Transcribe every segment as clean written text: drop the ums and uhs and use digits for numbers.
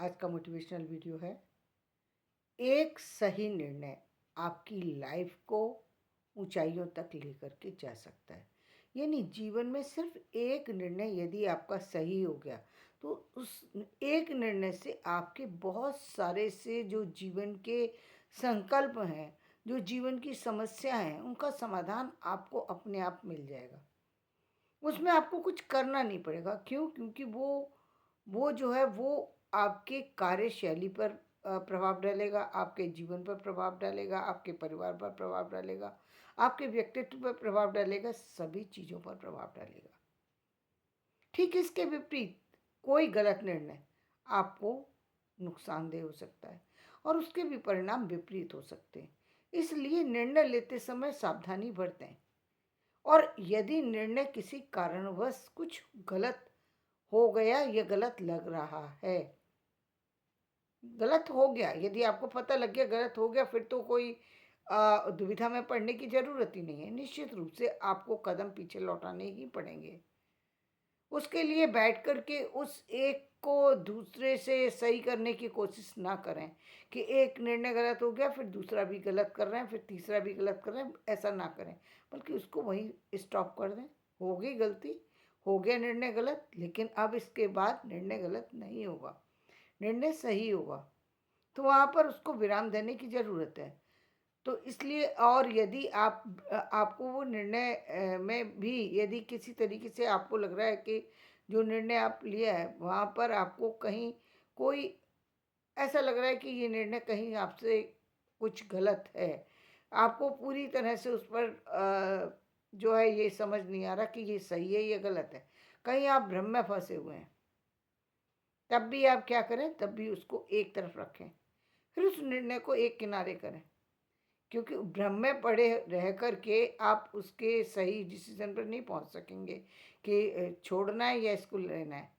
आज का motivational video है। एक सही निर्णय आपकी लाइफ को ऊंचाइयों तक लेकर के जा सकता है। यानी जीवन में सिर्फ एक निर्णय यदि आपका सही हो गया तो उस एक निर्णय से आपके बहुत सारे से जो जीवन के संकल्प हैं, जो जीवन की समस्या हैं, उनका समाधान आपको अपने आप मिल जाएगा। उसमें आपको कुछ करना नहीं पड़ेगा। क्यों? क्योंकि वो जो है वो आपके कार्यशैली पर प्रभाव डालेगा, आपके जीवन पर प्रभाव डालेगा, आपके परिवार पर प्रभाव डालेगा, आपके व्यक्तित्व पर प्रभाव डालेगा, सभी चीज़ों पर प्रभाव डालेगा। ठीक इसके विपरीत कोई गलत निर्णय आपको नुकसानदेह हो सकता है और उसके भी परिणाम विपरीत हो सकते हैं। इसलिए निर्णय लेते समय सावधानी बरतें। और यदि निर्णय किसी कारणवश कुछ गलत हो गया या गलत लग रहा है, गलत हो गया, यदि आपको पता लग गया गलत हो गया, फिर तो कोई दुविधा में पड़ने की ज़रूरत ही नहीं है। निश्चित रूप से आपको कदम पीछे लौटाने ही पड़ेंगे। उसके लिए बैठ कर के उस एक को दूसरे से सही करने की कोशिश ना करें कि एक निर्णय गलत हो गया, फिर दूसरा भी गलत कर रहे हैं, फिर तीसरा भी गलत कर रहे हैं। ऐसा ना करें, बल्कि उसको वहीं स्टॉप कर दें। हो गई गलती, हो गया निर्णय गलत, लेकिन अब इसके बाद निर्णय गलत नहीं होगा, निर्णय सही होगा। तो वहाँ पर उसको विराम देने की ज़रूरत है। तो इसलिए, और यदि आपको वो निर्णय में भी यदि किसी तरीके से आपको लग रहा है कि जो निर्णय आप लिया है वहाँ पर आपको कहीं कोई ऐसा लग रहा है कि ये निर्णय कहीं आपसे कुछ गलत है, आपको पूरी तरह से उस पर जो है ये समझ नहीं आ रहा कि ये सही है या गलत है, कहीं आप भ्रम में फंसे हुए हैं, तब भी आप क्या करें, तब भी उसको एक तरफ रखें, फिर उस निर्णय को एक किनारे करें। क्योंकि भ्रम में पड़े रह कर के आप उसके सही डिसीजन पर नहीं पहुंच सकेंगे कि छोड़ना है या इसको लेना है।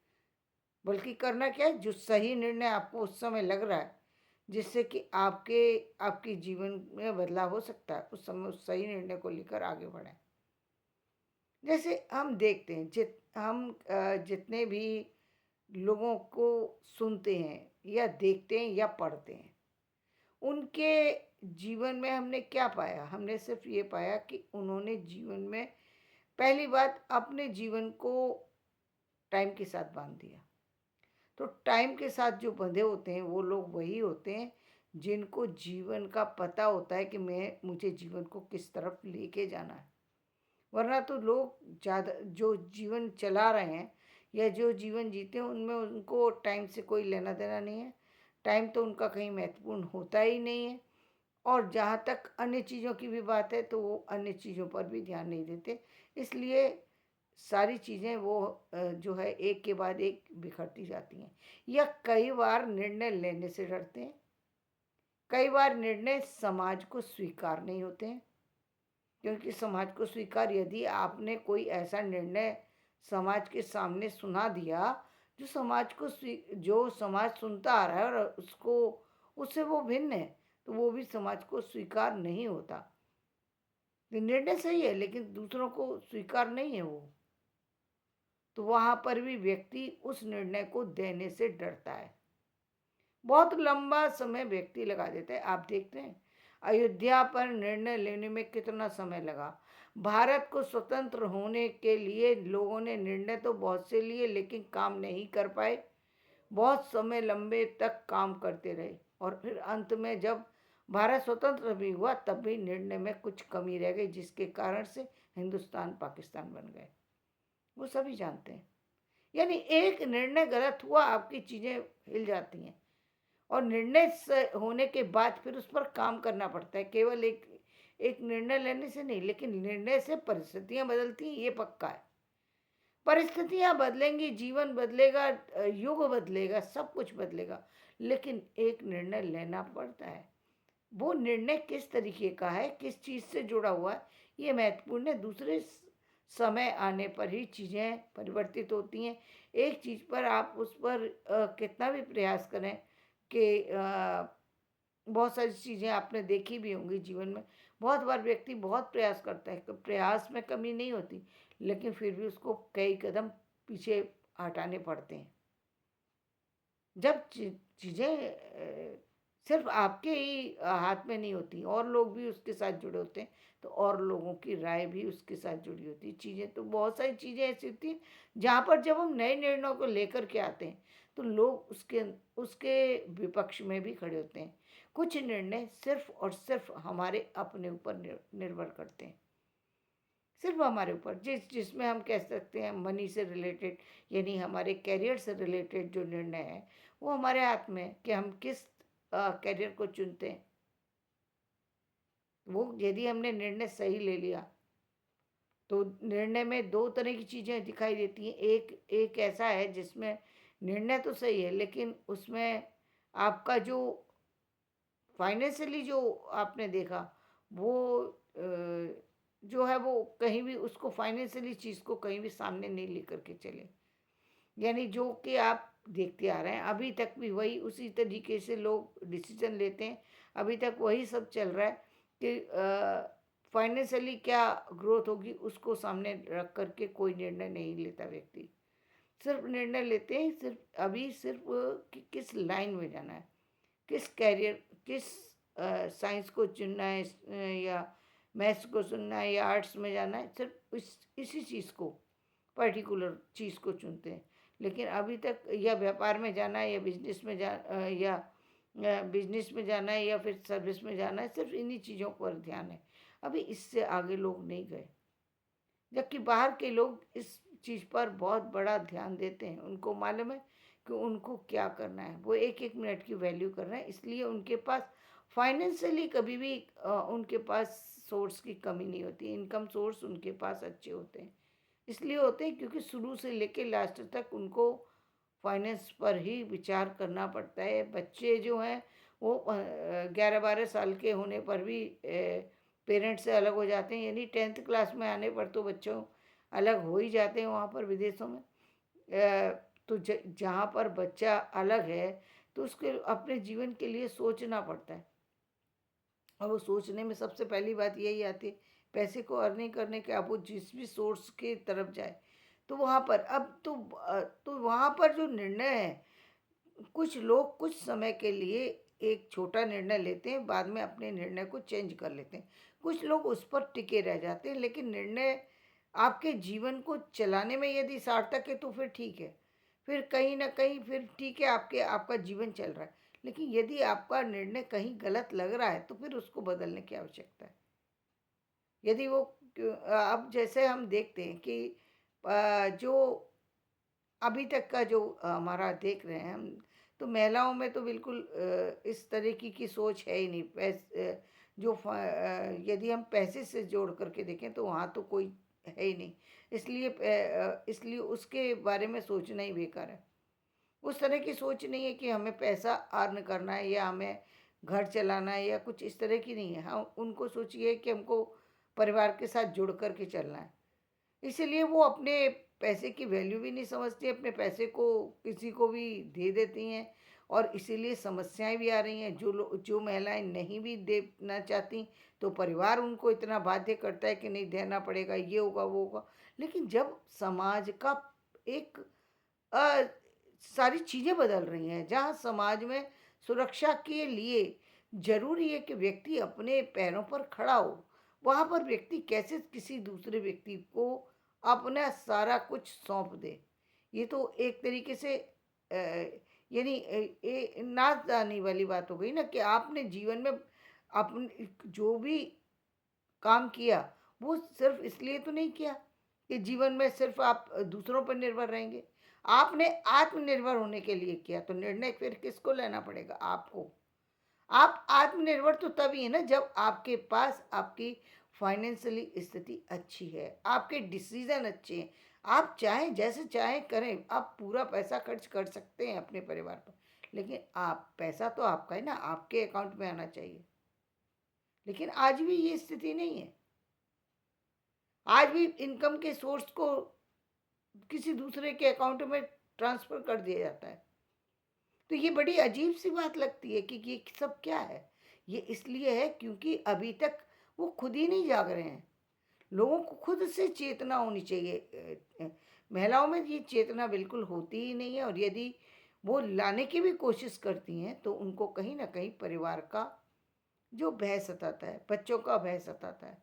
बल्कि करना क्या है, जो सही निर्णय आपको उस समय लग रहा है जिससे कि आपके जीवन में बदलाव हो सकता है, उस समय उस सही निर्णय को लेकर आगे बढ़ें। जैसे हम देखते हैं, जितने भी लोगों को सुनते हैं या देखते हैं या पढ़ते हैं, उनके जीवन में हमने क्या पाया? हमने सिर्फ ये पाया कि उन्होंने जीवन में पहली बात अपने जीवन को टाइम के साथ बांध दिया। तो टाइम के साथ जो बंधे होते हैं वो लोग वही होते हैं जिनको जीवन का पता होता है कि मुझे जीवन को किस तरफ लेके जाना है। वरना तो लोग ज़्यादा जो जीवन चला रहे हैं या जो जीवन जीते हैं उनमें उनको टाइम से कोई लेना देना नहीं है। टाइम तो उनका कहीं महत्वपूर्ण होता ही नहीं है। और जहाँ तक अन्य चीज़ों की भी बात है तो वो अन्य चीज़ों पर भी ध्यान नहीं देते। इसलिए सारी चीज़ें वो जो है एक के बाद एक बिखरती जाती हैं, या कई बार निर्णय लेने से डरते हैं। कई बार निर्णय समाज को स्वीकार नहीं होते हैं, क्योंकि समाज को स्वीकार, यदि आपने कोई ऐसा निर्णय समाज के सामने सुना दिया जो समाज सुनता आ रहा है और उससे वो भिन्न है, तो वो भी समाज को स्वीकार नहीं होता। ये निर्णय सही है लेकिन दूसरों को स्वीकार नहीं है वो, तो वहाँ पर भी व्यक्ति उस निर्णय को देने से डरता है। बहुत लंबा समय व्यक्ति लगा देता है। आप देखते हैं अयोध्या पर निर्णय लेने में कितना समय लगा। भारत को स्वतंत्र होने के लिए लोगों ने निर्णय तो बहुत से लिए लेकिन काम नहीं कर पाए। बहुत समय लंबे तक काम करते रहे और फिर अंत में जब भारत स्वतंत्र भी हुआ तब भी निर्णय में कुछ कमी रह गई, जिसके कारण से हिंदुस्तान पाकिस्तान बन गए। वो सभी जानते हैं। यानी एक निर्णय गलत हुआ, आपकी चीज़ें हिल जाती हैं। और निर्णय होने के बाद फिर उस पर काम करना पड़ता है। केवल एक एक निर्णय लेने से नहीं, लेकिन निर्णय से परिस्थितियां बदलती हैं, ये पक्का है। परिस्थितियां बदलेंगी, जीवन बदलेगा, युग बदलेगा, सब कुछ बदलेगा, लेकिन एक निर्णय लेना पड़ता है। वो निर्णय किस तरीके का है, किस चीज़ से जुड़ा हुआ है, ये महत्वपूर्ण है। दूसरे समय आने पर ही चीज़ें परिवर्तित होती हैं। एक चीज़ पर आप उस पर कितना भी प्रयास करें कि बहुत सारी चीज़ें आपने देखी भी होंगी जीवन में। बहुत बार व्यक्ति बहुत प्रयास करता है, तो प्रयास में कमी नहीं होती, लेकिन फिर भी उसको कई कदम पीछे हटाने पड़ते हैं। जब चीज़ें सिर्फ आपके ही हाथ में नहीं होती, और लोग भी उसके साथ जुड़े होते हैं, तो और लोगों की राय भी उसके साथ जुड़ी होती है। चीज़ें तो बहुत सारी चीज़ें ऐसी होती हैं जहाँ पर जब हम नए निर्णयों को लेकर के आते हैं, तो लोग उसके उसके विपक्ष में भी खड़े होते हैं। कुछ निर्णय सिर्फ और सिर्फ हमारे अपने ऊपर निर्भर करते हैं, सिर्फ हमारे ऊपर, जिसमें हम कह सकते हैं मनी से रिलेटेड, यानी हमारे करियर से रिलेटेड जो निर्णय है, वो हमारे हाथ में है कि हम किस करियर को चुनते हैं। वो यदि हमने निर्णय सही ले लिया, तो निर्णय में दो तरह की चीज़ें दिखाई देती हैं। एक एक ऐसा है जिसमें निर्णय तो सही है, लेकिन उसमें आपका जो फाइनेंशियली जो आपने देखा, वो जो है वो कहीं भी उसको फाइनेंशियली चीज़ को कहीं भी सामने नहीं लेकर के चले, यानी जो कि आप देखते आ रहे हैं अभी तक भी वही उसी तरीके से लोग डिसीजन लेते हैं। अभी तक वही सब चल रहा है कि फाइनेंशियली क्या ग्रोथ होगी उसको सामने रख करके कोई निर्णय नहीं लेता व्यक्ति। सिर्फ निर्णय लेते हैं सिर्फ अभी सिर्फ कि किस लाइन में जाना है, किस कैरियर, किस साइंस को चुनना है, या मैथ्स को चुनना है, या आर्ट्स में जाना है, सिर्फ इसी चीज़ को, पर्टिकुलर चीज़ को चुनते हैं। लेकिन अभी तक या व्यापार में जाना है, या बिजनेस में या बिजनेस में जाना है, या फिर सर्विस में जाना है, सिर्फ इन्हीं चीज़ों पर ध्यान है। अभी इससे आगे लोग नहीं गए, जबकि बाहर के लोग इस चीज़ पर बहुत बड़ा ध्यान देते हैं। उनको मालूम है कि उनको क्या करना है, वो एक एक मिनट की वैल्यू कर रहे हैं, इसलिए उनके पास फाइनेंशियली कभी भी उनके पास सोर्स की कमी नहीं होती। इनकम सोर्स उनके पास अच्छे होते हैं, इसलिए होते हैं क्योंकि शुरू से लेके लास्ट तक उनको फाइनेंस पर ही विचार करना पड़ता है। बच्चे जो हैं वो 11-12 साल के होने पर भी पेरेंट्स से अलग हो जाते हैं, यानी 10th क्लास में आने पर तो बच्चों अलग हो ही जाते हैं वहाँ पर विदेशों में। तो जहाँ पर बच्चा अलग है, तो उसके अपने जीवन के लिए सोचना पड़ता है, और वो सोचने में सबसे पहली बात यही आती है, पैसे को अर्निंग करने के अब वो जिस भी सोर्स की तरफ जाए, तो वहाँ पर अब तो वहाँ पर जो निर्णय है, कुछ लोग कुछ समय के लिए एक छोटा निर्णय लेते हैं, बाद में अपने निर्णय को चेंज कर लेते हैं। कुछ लोग उस पर टिके रह जाते हैं, लेकिन निर्णय आपके जीवन को चलाने में यदि सार्थक है तो फिर ठीक है। फिर कहीं न कहीं फिर ठीक है, आपका जीवन चल रहा है। लेकिन यदि आपका निर्णय कहीं गलत लग रहा है, तो फिर उसको बदलने की आवश्यकता है। यदि वो अब जैसे हम देखते हैं कि जो अभी तक का जो हमारा देख रहे हैं हम, तो महिलाओं में तो बिल्कुल इस तरीके की सोच है ही नहीं। यदि हम पैसे से जोड़ करके देखें तो वहाँ तो कोई है ही नहीं। इसलिए उसके बारे में सोचना ही बेकार है। उस तरह की सोच नहीं है कि हमें पैसा अर्न करना है, या हमें घर चलाना है, या कुछ इस तरह की नहीं है। हाँ, उनको सोच ये है कि हमको परिवार के साथ जुड़ कर के चलना है। इसीलिए वो अपने पैसे की वैल्यू भी नहीं समझती, अपने पैसे को किसी को भी दे देती हैं, और इसीलिए समस्याएँ भी आ रही हैं। जो महिलाएँ नहीं भी देना चाहती, तो परिवार उनको इतना बाध्य करता है कि नहीं देना पड़ेगा, ये होगा, वो होगा। लेकिन जब समाज का एक अ, सारी चीज़ें बदल रही हैं, जहाँ समाज में सुरक्षा के लिए ज़रूरी है कि व्यक्ति अपने पैरों पर खड़ा हो, वहाँ पर व्यक्ति कैसे किसी दूसरे व्यक्ति को अपना सारा कुछ सौंप दे। ये तो एक तरीके से यानी नाज़-आनी वाली बात हो गई ना, कि आपने जीवन में अपने जो भी काम किया, वो सिर्फ़ इसलिए तो नहीं किया कि जीवन में सिर्फ़ आप दूसरों पर निर्भर रहेंगे। आपने आत्मनिर्भर होने के लिए किया, तो निर्णय फिर किसको लेना पड़ेगा? आपको। आप आत्मनिर्भर तो तभी है ना जब आपके पास आपकी फाइनेंशियली स्थिति अच्छी है, आपके डिसीज़न अच्छे हैं। आप चाहें जैसे चाहें करें, आप पूरा पैसा खर्च कर सकते हैं अपने परिवार पर। लेकिन आप पैसा तो आपका है ना, आपके अकाउंट में आना चाहिए। लेकिन आज भी ये स्थिति नहीं है। आज भी इनकम के सोर्स को किसी दूसरे के अकाउंट में ट्रांसफ़र कर दिया जाता है। तो ये बड़ी अजीब-सी बात लगती है कि ये सब क्या है? ये इसलिए है क्योंकि अभी तक वो खुद ही नहीं जाग रहे हैं। लोगों को खुद से चेतना होनी चाहिए। महिलाओं में ये चेतना बिल्कुल होती ही नहीं है, और यदि वो लाने की भी कोशिश करती हैं, तो उनको कहीं न कहीं परिवार का जो भय सताता है, बच्चों का भय सताता है।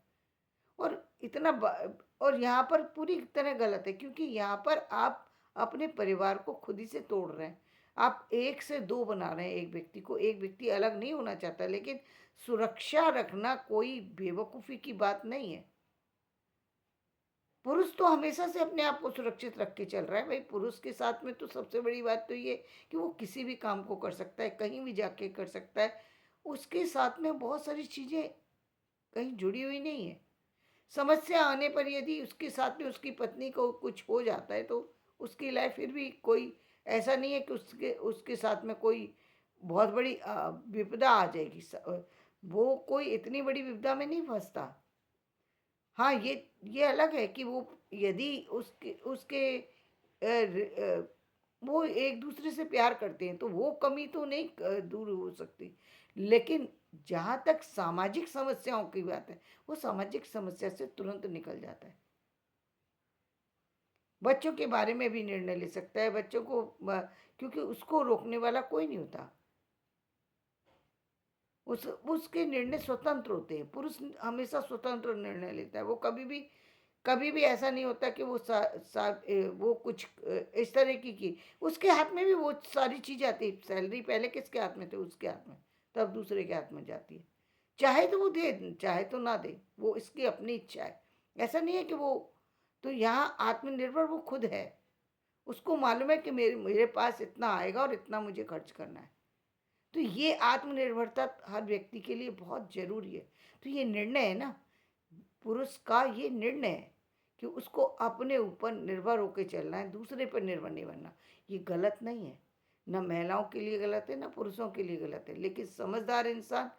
और इतना ब और यहाँ पर पूरी तरह गलत है, क्योंकि यहाँ पर आप अपने परिवार को खुद ही से तोड़ रहे हैं। आप 1 से 2 बना रहे हैं एक व्यक्ति को, एक व्यक्ति अलग नहीं होना चाहता, लेकिन सुरक्षा रखना कोई बेवकूफ़ी की बात नहीं है। पुरुष तो हमेशा से अपने आप को सुरक्षित रख के चल रहा है। भई पुरुष के साथ में तो सबसे बड़ी बात तो ये कि वो किसी भी काम को कर सकता है, कहीं भी जाके कर सकता है। उसके साथ में बहुत सारी चीज़ें कहीं जुड़ी हुई नहीं है। समस्या आने पर यदि उसके साथ में उसकी पत्नी को कुछ हो जाता है, तो उसकी लाइफ फिर भी कोई ऐसा नहीं है कि उसके उसके साथ में कोई बहुत बड़ी विपदा आ जाएगी। वो कोई इतनी बड़ी विपदा में नहीं फँसता। हाँ, ये अलग है कि वो यदि उसके उसके वो एक-दूसरे से प्यार करते हैं, तो वो कमी तो नहीं दूर हो सकती। लेकिन जहाँ तक सामाजिक समस्याओं की बात है, वो सामाजिक समस्या से तुरंत निकल जाता है। बच्चों के बारे में भी निर्णय ले सकता है, बच्चों को क्योंकि उसको रोकने वाला कोई नहीं होता। उसके निर्णय स्वतंत्र होते हैं। पुरुष हमेशा स्वतंत्र निर्णय लेता है। वो कभी भी ऐसा नहीं होता कि वो वो कुछ इस तरह की उसके हाथ में भी वो सारी चीज़ें आती है। सैलरी पहले किसके हाथ में थे? उसके हाथ में, तब दूसरे के हाथ में जाती है। चाहे तो वो दे, चाहे तो ना दे, वो इसकी अपनी इच्छा है। ऐसा नहीं है कि वो तो यहाँ आत्मनिर्भर वो खुद है। उसको मालूम है कि मेरे मेरे पास इतना आएगा और इतना मुझे खर्च करना है। तो ये आत्मनिर्भरता हर व्यक्ति के लिए बहुत ज़रूरी है। तो ये निर्णय है ना, पुरुष का ये निर्णय है कि उसको अपने ऊपर निर्भर होके चलना है, दूसरे पर निर्भर नहीं बनना। ये गलत नहीं है, ना महिलाओं के लिए गलत है, ना पुरुषों के लिए गलत है। लेकिन समझदार इंसान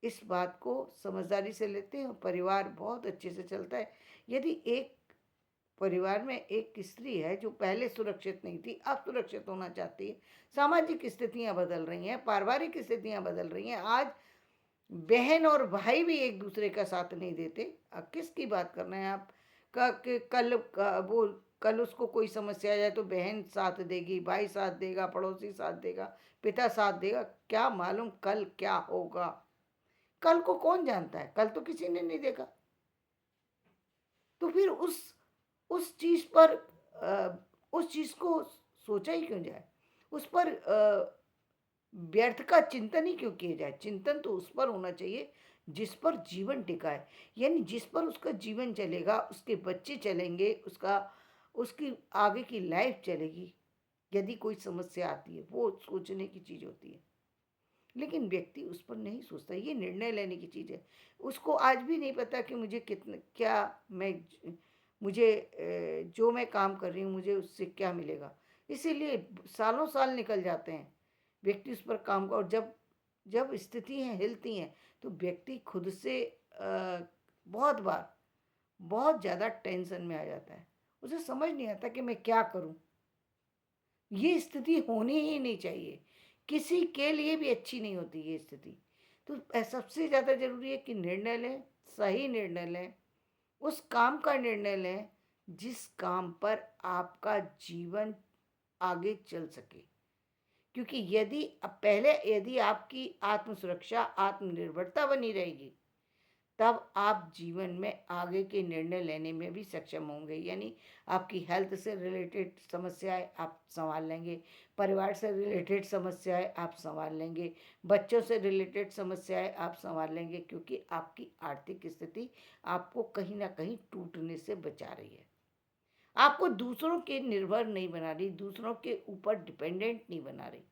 इस बात को समझदारी से लेते हैं और परिवार बहुत अच्छे से चलता है। यदि एक परिवार में एक स्त्री है जो पहले सुरक्षित नहीं थी, अब सुरक्षित होना चाहती है, सामाजिक स्थितियाँ बदल रही हैं, पारिवारिक स्थितियाँ बदल रही हैं। आज बहन और भाई भी एक दूसरे का साथ नहीं देते। किसकी बात कर रहे हैं आप? कि कल उसको कोई समस्या आ जाए तो बहन साथ देगी, भाई साथ देगा, पड़ोसी साथ देगा, पिता साथ देगा। क्या मालूम कल क्या होगा? कल को कौन जानता है? कल तो किसी ने नहीं देखा। तो फिर उस चीज़ पर उस चीज़ को सोचा ही क्यों जाए? उस पर व्यर्थ का चिंतन ही क्यों किया जाए? चिंतन तो उस पर होना चाहिए जिस पर जीवन टिका है। यानी जिस पर उसका जीवन चलेगा, उसके बच्चे चलेंगे, उसकी आगे की लाइफ चलेगी। यदि कोई समस्या आती है, वो सोचने की चीज़ होती है। लेकिन व्यक्ति उस पर नहीं सोचता, ये निर्णय लेने की चीज़ है। उसको आज भी नहीं पता कि मुझे कितना क्या मैं ज मुझे जो मैं काम कर रही हूँ, मुझे उससे क्या मिलेगा? इसीलिए सालों-साल निकल जाते हैं, व्यक्ति उस पर काम का और जब जब स्थितियाँ हिलती हैं, तो व्यक्ति खुद से बहुत बार, बहुत ज़्यादा टेंशन में आ जाता है। उसे समझ नहीं आता कि मैं क्या करूँ? ये स्थिति होनी ही नहीं चाहिए। किसी के लिए भी अच्छी नहीं होती ये स्थिति। तो सबसे ज़्यादा ज़रूरी है कि निर्णय लें, सही निर्णय लें, उस काम का निर्णय लें, जिस काम पर आपका जीवन आगे चल सके। क्योंकि यदि आपकी आत्म सुरक्षा, आत्मनिर्भरता बनी रहेगी, तब आप जीवन में आगे के निर्णय लेने में भी सक्षम होंगे। यानी आपकी हेल्थ से रिलेटेड समस्याएँ आप सँभाल लेंगे, परिवार से रिलेटेड समस्याएँ आप सँभाल लेंगे, बच्चों से रिलेटेड समस्याएँ आप सँभाल लेंगे, क्योंकि आपकी आर्थिक स्थिति आपको कहीं न कहीं टूटने से बचा रही है। आपको दूसरों के निर्भर नहीं बना रही, दूसरों के ऊपर डिपेंडेंट नहीं बना रही।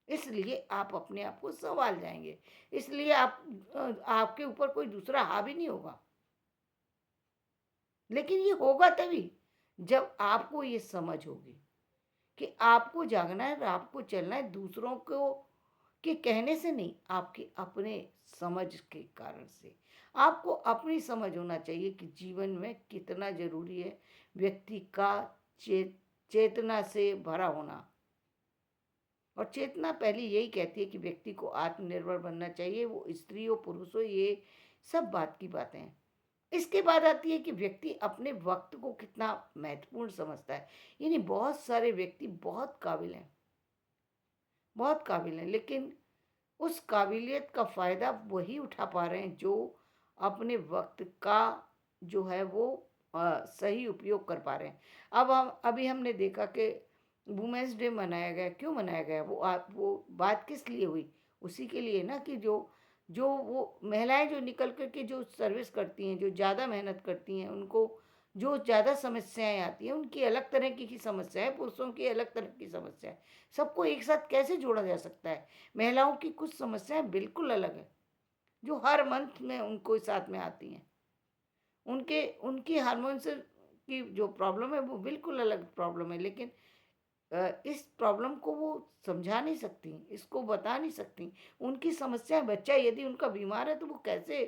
इसलिए आप अपने आप को सँभाल जाएँगे। इसलिए आपके ऊपर कोई दूसरा हावी नहीं होगा। लेकिन ये होगा तभी जब आपको ये समझ होगी कि आपको जागना है और आपको चलना है दूसरों को के कहने से नहीं, आपके अपने समझ के कारण से। आपको अपनी समझ होना चाहिए कि जीवन में कितना ज़रूरी है व्यक्ति का चे चेतना से भरा होना। और चेतना पहले यही कहती है कि व्यक्ति को आत्मनिर्भर बनना चाहिए, वो स्त्री हो, पुरुष हो, ये सब बात की बातें हैं। इसके बाद आती है कि व्यक्ति अपने वक्त को कितना महत्वपूर्ण समझता है। यानी बहुत सारे व्यक्ति बहुत काबिल हैं, लेकिन उस काबिलियत का फ़ायदा वही उठा पा रहे हैं जो अपने वक्त का जो है वो सही उपयोग कर पा रहे हैं। अब हम अभी हमने देखा कि वुमेन्स डे मनाया गया, क्यों मनाया गया? वो बात किस लिए हुई? उसी के लिए ना कि जो जो वो महिलाएं जो निकल कर के जो सर्विस करती हैं, जो ज़्यादा मेहनत करती हैं, उनको जो ज़्यादा समस्याएं आती हैं, उनकी अलग तरह की समस्या है, पुरुषों की अलग तरह की समस्या है। सबको एक साथ कैसे जोड़ा जा सकता है? महिलाओं की कुछ समस्याएं बिल्कुल अलग है, जो हर मंथ में उनको साथ में आती हैं। उनके उनकी हार्मोन्स की जो प्रॉब्लम है वो बिल्कुल अलग प्रॉब्लम है, लेकिन इस प्रॉब्लम को वो समझा नहीं सकती, इसको बता नहीं सकती। उनकी समस्या, बच्चा यदि उनका बीमार है तो वो कैसे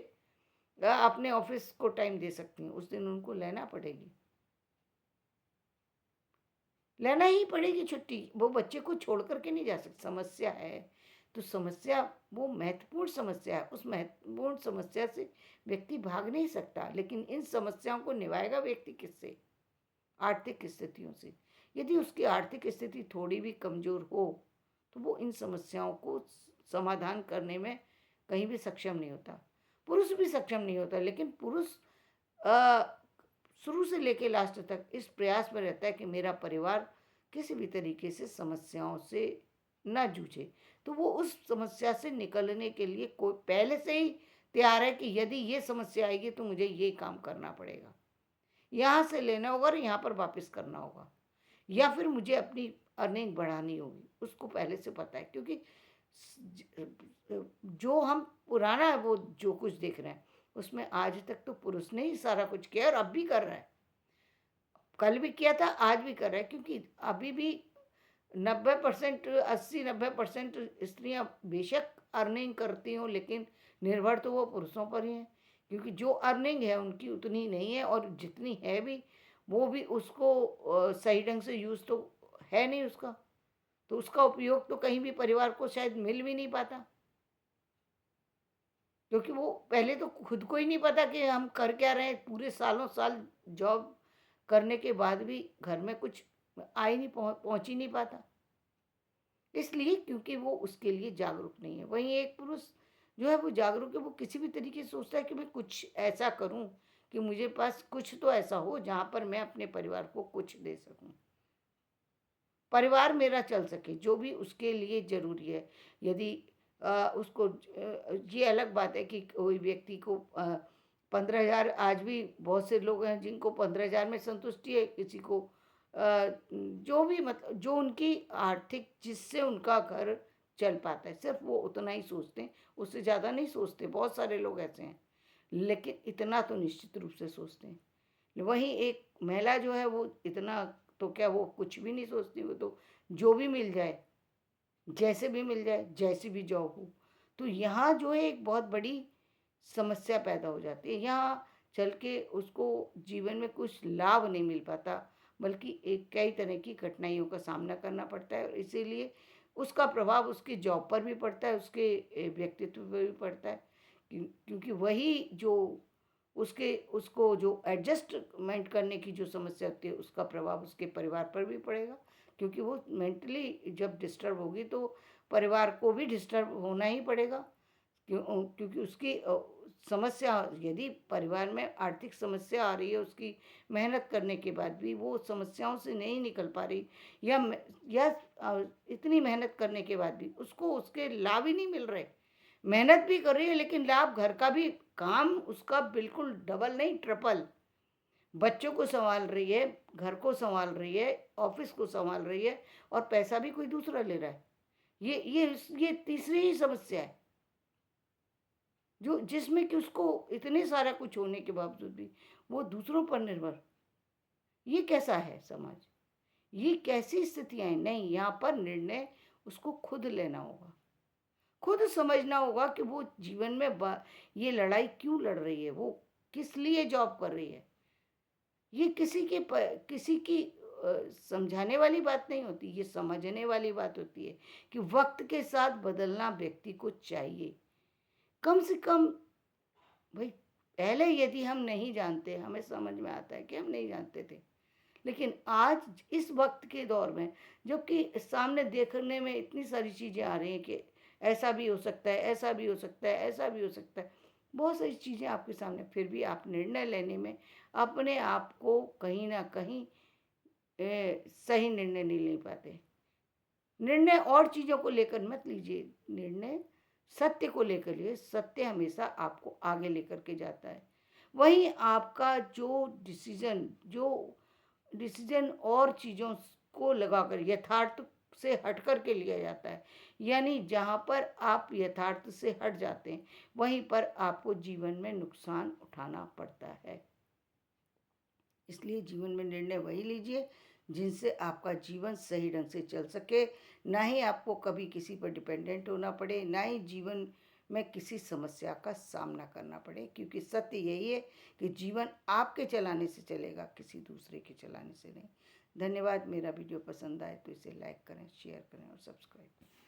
अपने ऑफिस को टाइम दे सकती हैं? उस दिन उनको लेना पड़ेगी, लेना ही पड़ेगी छुट्टी। वो बच्चे को छोड़ कर के नहीं जा सकती, समस्या है। तो समस्या वो महत्वपूर्ण समस्या है, उस महत्वपूर्ण समस्या से व्यक्ति भाग नहीं सकता। लेकिन इन समस्याओं को निभाएगा व्यक्ति किससे? आर्थिक स्थितियों से। यदि उसकी आर्थिक स्थिति थोड़ी भी कमज़ोर हो, तो वो इन समस्याओं को समाधान करने में कहीं भी सक्षम नहीं होता। पुरुष भी सक्षम नहीं होता, लेकिन पुरुष अ, शुरू से लेके लास्ट तक इस प्रयास में रहता है कि मेरा परिवार किसी भी तरीके से समस्याओं से ना जूझे। तो वो उस समस्या से निकलने के लिए कोई पहले से ही तैयार है कि यदि ये समस्या आएगी तो मुझे ये काम करना पड़ेगा। यहाँ से लेना होगा और यहाँ पर वापस करना होगा, या फिर मुझे अपनी अर्निंग बढ़ानी होगी, उसको पहले से पता है। क्योंकि जो हम पुराना है वो जो कुछ देख रहे हैं, उसमें आज तक तो पुरुष ने ही सारा कुछ किया और अब भी कर रहा है। कल भी किया था, आज भी कर रहा है, क्योंकि अभी भी 90% 80-90% स्त्रियां बेशक अर्निंग करती हों, लेकिन निर्भर तो वो पुरुषों पर ही हैं। क्योंकि जो अर्निंग है उनकी उतनी नहीं है, और जितनी है भी वो भी उसको सही ढंग से यूज़ तो है नहीं उसका। तो उसका उपयोग तो कहीं भी परिवार को शायद मिल भी नहीं पाता, क्योंकि वो पहले तो खुद को ही नहीं पता कि हम कर क्या रहे हैं। पूरे सालों साल जॉब करने के बाद भी घर में कुछ आ ही नहीं पहुँच ही नहीं पाता। इसलिए क्योंकि वो उसके लिए जागरूक नहीं है। वहीं एक पुरुष जो है वो जागरूक है, वो किसी भी तरीके से सोचता है कि मैं कुछ ऐसा करूं कि मुझे पास कुछ तो ऐसा हो जहां पर मैं अपने परिवार को कुछ दे सकूं, परिवार मेरा चल सके, जो भी उसके लिए ज़रूरी है। यदि उसको ये अलग बात है कि कोई व्यक्ति को 15,000, आज भी बहुत से लोग हैं जिनको 15,000 में संतुष्टि है, किसी को जो भी मतलब जो उनकी आर्थिक, जिससे उनका घर चल पाता है, सिर्फ़ वो उतना ही सोचते हैं, उससे ज़्यादा नहीं सोचते। बहुत सारे लोग ऐसे हैं, लेकिन इतना तो निश्चित रूप से सोचते हैं। वहीं एक महिला जो है वो इतना तो क्या, वो कुछ भी नहीं सोचती, वो तो जो भी मिल जाए, जैसे भी मिल जाए, जैसी भी जॉब हो। तो यहाँ जो है एक बहुत बड़ी समस्या पैदा हो जाती है। यहाँ चल के उसको जीवन में कुछ लाभ नहीं मिल पाता, बल्कि एक कई तरह की कठिनाइयों का सामना करना पड़ता है, और इसीलिए उसका प्रभाव उसकी जॉब पर भी पड़ता है, उसके व्यक्तित्व पर भी पड़ता है। क्योंकि वही जो उसके उसको जो एडजस्टमेंट करने की जो समस्या होती है, उसका प्रभाव उसके परिवार पर भी पड़ेगा। क्योंकि वो मेंटली जब डिस्टर्ब होगी तो परिवार को भी डिस्टर्ब होना ही पड़ेगा। क्योंकि उसकी समस्या, यदि परिवार में आर्थिक समस्या आ रही है, उसकी मेहनत करने के बाद भी वो समस्याओं से नहीं निकल पा रही, या इतनी मेहनत करने के बाद भी उसको उसके लाभ ही नहीं मिल रहे। मेहनत भी कर रही है लेकिन लाभ, घर का भी काम उसका बिल्कुल डबल नहीं, ट्रिपल। बच्चों को सँभाल रही है, घर को सँभाल रही है, ऑफ़िस को सँभाल रही है, और पैसा भी कोई दूसरा ले रहा है। ये तीसरी ही समस्या है, जो जिसमें कि उसको इतने सारा कुछ होने के बावजूद भी वो दूसरों पर निर्भर। ये कैसा है समाज? ये कैसी स्थितियाँ हैं? नहीं, यहाँ पर निर्णय उसको खुद लेना होगा। खुद समझना होगा कि वो जीवन में ये लड़ाई क्यों लड़ रही है, वो किस लिए जॉब कर रही है। ये किसी की समझाने वाली बात नहीं होती, ये समझने वाली बात होती है कि वक्त के साथ बदलना व्यक्ति को चाहिए। कम से कम भाई, पहले यदि हम नहीं जानते, हमें समझ में आता है कि हम नहीं जानते थे, लेकिन आज इस वक्त के दौर में, जो कि सामने देखने में इतनी सारी चीज़ें आ रही हैं कि ऐसा भी हो सकता है, ऐसा भी हो सकता है, ऐसा भी हो सकता है, बहुत सारी चीज़ें आपके सामने, फिर भी आप निर्णय लेने में अपने आप को कहीं ना कहीं सही निर्णय नहीं ले पाते। निर्णय और चीज़ों को लेकर मत लीजिए, निर्णय सत्य को लेकर लिए, सत्य हमेशा आपको आगे लेकर के जाता है। वहीं आपका जो डिसीजन और चीज़ों को लगाकर यथार्थ से हट कर के लिया जाता है, यानी जहाँ पर आप यथार्थ से हट जाते हैं, वहीं पर आपको जीवन में नुकसान उठाना पड़ता है। इसलिए जीवन में निर्णय वही लीजिए जिनसे आपका जीवन सही ढंग से चल सके, ना ही आपको कभी किसी पर डिपेंडेंट होना पड़े, ना ही जीवन में किसी समस्या का सामना करना पड़े, क्योंकि सत्य यही है कि जीवन आपके चलाने से चलेगा, किसी दूसरे के चलाने से नहीं। धन्यवाद। मेरा वीडियो पसंद आए तो इसे लाइक करें, शेयर करें और सब्सक्राइब करें।